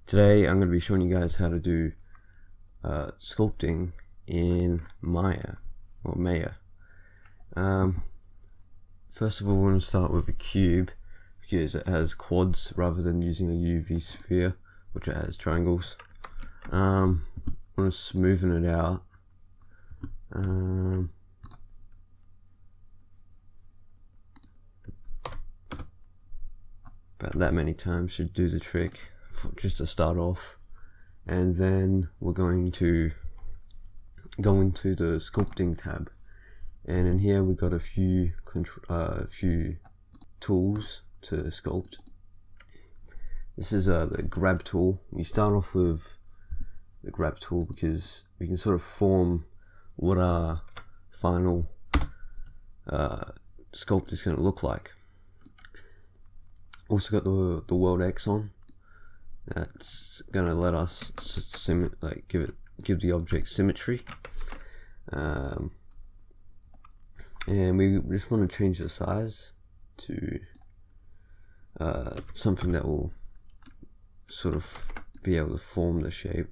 Today I'm going to be showing you guys how to do sculpting in Maya or Maya. First of all, we're going to start with a cube because it has quads rather than using a UV sphere, which has triangles. I'm going to smoothen it out. About that many times should do the trick, just to start off. And then we're going to go into the sculpting tab, and in here we've got a few tools to sculpt. This is the grab tool. We start off with the grab tool because we can sort of form what our final sculpt is going to look like. Also got the World X on. That's gonna let us give the object symmetry, and we just want to change the size to something that will sort of be able to form the shape.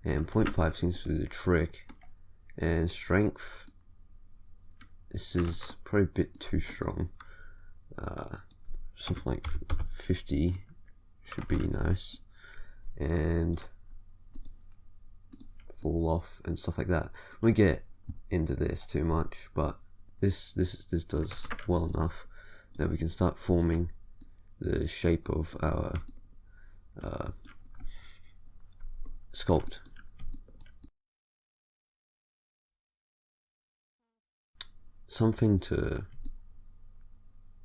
And 0.5 seems to do the trick. And strength, this is probably a bit too strong. Something like 50 should be nice. And fall off and stuff like that. We get into this too much, but this does well enough that we can start forming the shape of our sculpt. Something to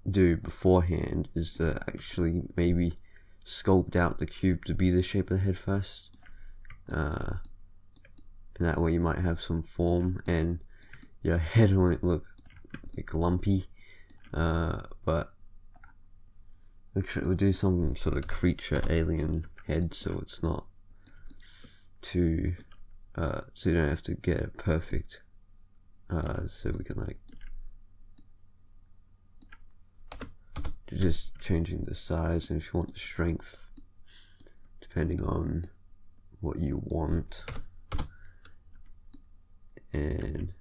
do beforehand is to actually maybe sculpt out the cube to be the shape of the head first, and that way you might have some form and your head won't look like lumpy, but we'll do some sort of creature alien head so it's not too so you don't have to get it perfect, so we can just changing the size, and if you want the strength depending on what you want, and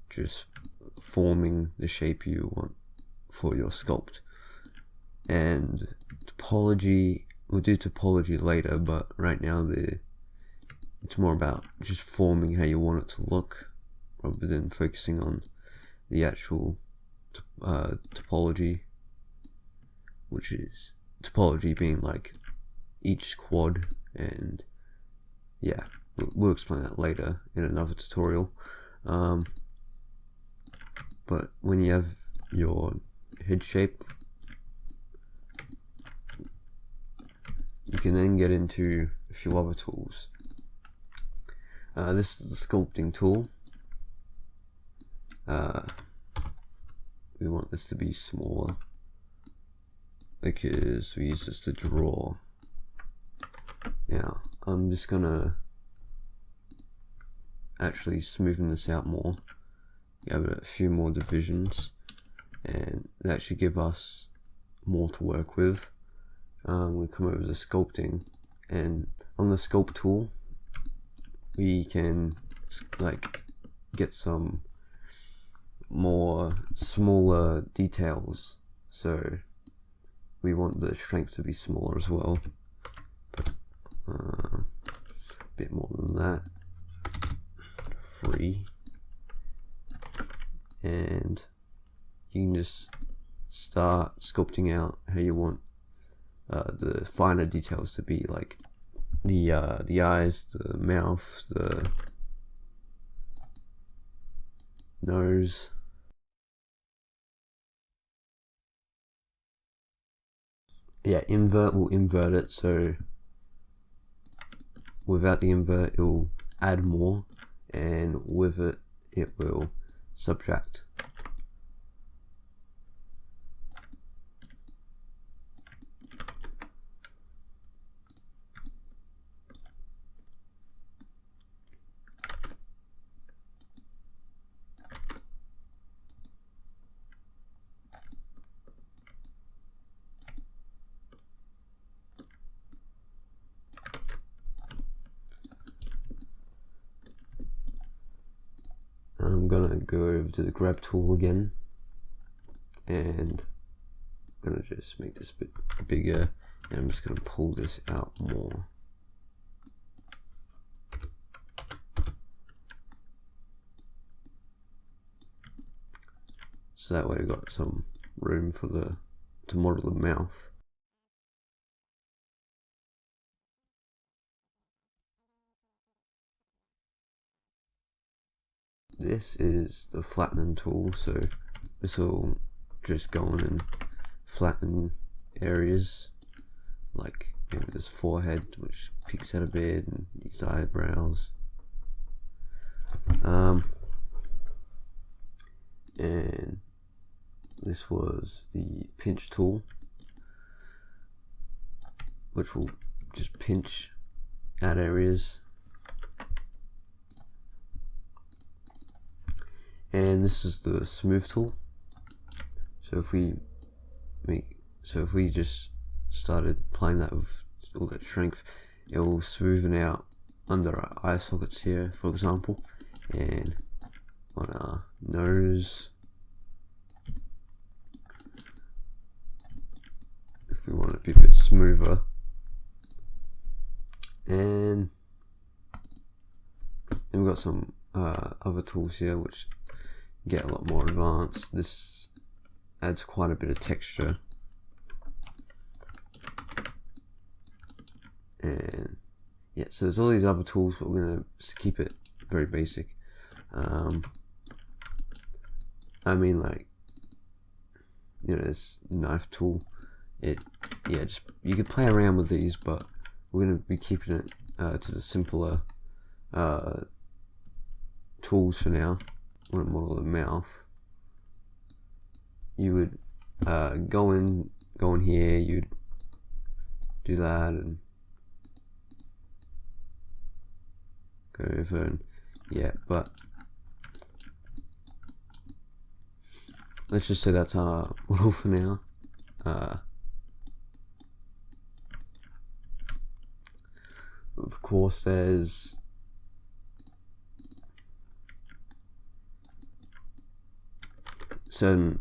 just forming the shape you want for your sculpt. And topology, we'll do topology later, but right now it's more about just forming how you want it to look rather than focusing on the actual topology, which is topology being like each quad. And yeah, we'll explain that later in another tutorial. But when you have your head shape, you can then get into a few other tools. This is the sculpting tool. We want this to be smaller because we use this to draw. Now I'm just gonna actually smoothen this out more. We have a few more divisions, and that should give us more to work with. We come over to sculpting, and on the sculpt tool we can get some more smaller details, so we want the strength to be smaller as well, but a bit more than that, 3, and you can just start sculpting out how you want the finer details to be, like the eyes, the mouth, the nose. Yeah, invert will invert it, so without the invert it will add more, and with it it will subtract. I'm gonna go over to the grab tool again, and I'm gonna just make this a bit bigger, and I'm just gonna pull this out more. So that way we've got some room for to model the mouth. This is the flattening tool, so this will just go on and flatten areas like maybe this forehead, which peeks out a bit, and these eyebrows. And this was the pinch tool, which will just pinch out areas. And this is the smooth tool. So if we just started applying that with all that strength, it will smoothen out under our eye sockets here, for example, and on our nose. If we want it to be a bit smoother. And then we've got some other tools here which get a lot more advanced. This adds quite a bit of texture, and yeah, so there's all these other tools, but we're gonna just keep it very basic. I mean, like, you know, this knife tool, just you could play around with these, but we're gonna be keeping it to the simpler tools for now. Want to model the mouth, you would go in here, you'd do that and go over, and yeah, but let's just say that's our model for now. Of course there's certain,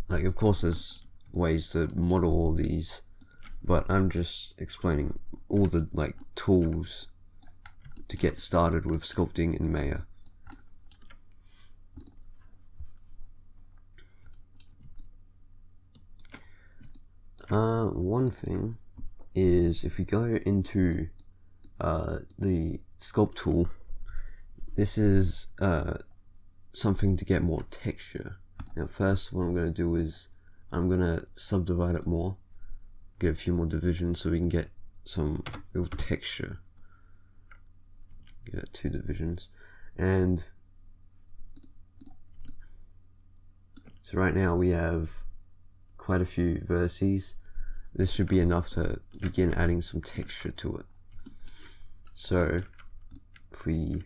like, of course there's ways to model all these, but I'm just explaining all the like tools to get started with sculpting in Maya. One thing is, if we go into the sculpt tool, this is something to get more texture. Now first, what I'm going to do is I'm going to subdivide it more, get a few more divisions so we can get some real texture. Get 2 divisions, and so right now we have quite a few vertices. This should be enough to begin adding some texture to it. So if we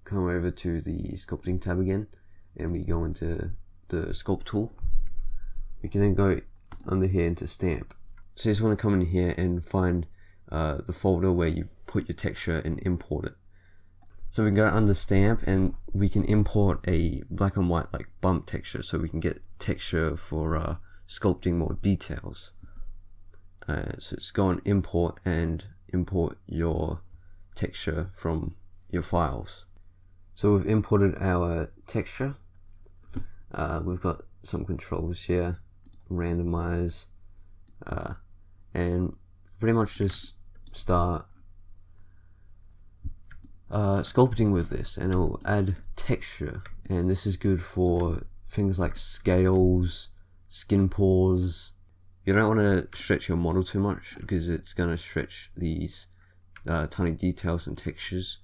come over to the sculpting tab again and we go into the sculpt tool, we can then go under here into stamp. So you just want to come in here and find the folder where you put your texture and import it. So we can go under stamp and we can import a black and white like bump texture, so we can get texture for sculpting more details. So just go on import and import your texture from your files. So we've imported our texture. We've got some controls here, randomize, and pretty much just start sculpting with this, and it'll add texture. And this is good for things like scales, skin pores. You don't want to stretch your model too much because it's going to stretch these tiny details and textures.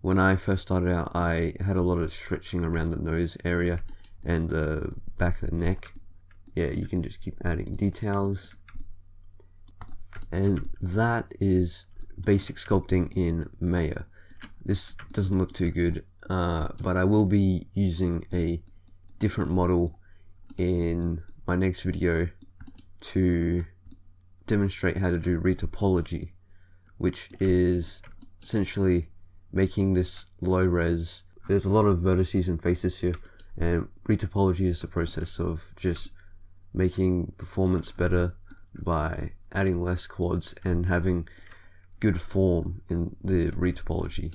When I first started out, I had a lot of stretching around the nose area and the back of the neck. Yeah, you can just keep adding details. And that is basic sculpting in Maya. This doesn't look too good, but I will be using a different model in my next video to demonstrate how to do retopology, which is essentially making this low res there's a lot of vertices and faces here, and retopology is the process of just making performance better by adding less quads and having good form in the retopology.